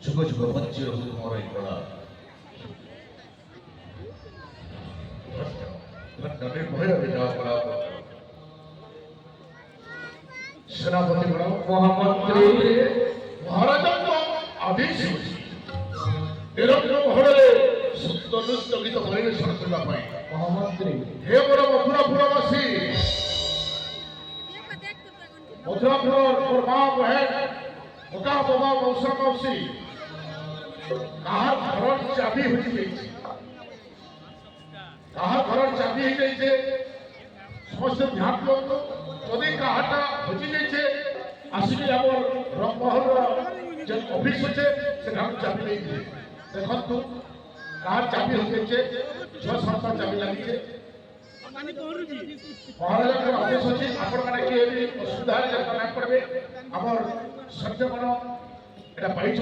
ଯୁଗ ଯୁଗ ବଞ୍ଚି ରହୁ ମୋର ଏ କଳା। ସେନାପତି ଗଣ ମହାମନ୍ତ୍ରୀ ମହାରାଜାଙ୍କ ଆଦେଶ ନିରଗ୍ନ ମହଳରେ ସୁସ୍ଥ ନୃତ୍ୟ ଗୀତ ପରିବେଷଣ କରିବା ପାଇଁ ମହାମନ୍ତ୍ରୀ ହେ ମୋର ମଥୁରାପୁରବାସୀ, ମଥୁରାପୁର ମୋର ମା ବହେନ କକା ବାବା ମଉସା ମାଉସୀ କାହାର ଘର ଚାବି ହୋଇଯାଇଛି, କାହା ଘର ଚାବି ହେଇଯାଇଛି ସମସ୍ତେ ଧ୍ୟାନ ଦିଅନ୍ତୁ। ଯଦି କାହାଟା ହଜି ଯାଇଛେ ଆସିକି ଆମର ରଙ୍ଗମହଲର যে অফিস আছে সেখানে চাবি নেইছে দেখন্তু কার চাবি হইছে 6-7টা চাবি লাগিছে। মহারাজার আদেশ আছে আপন মানে কি অসুবিধা না করবে আমার সত্যমন এটা পাইছ।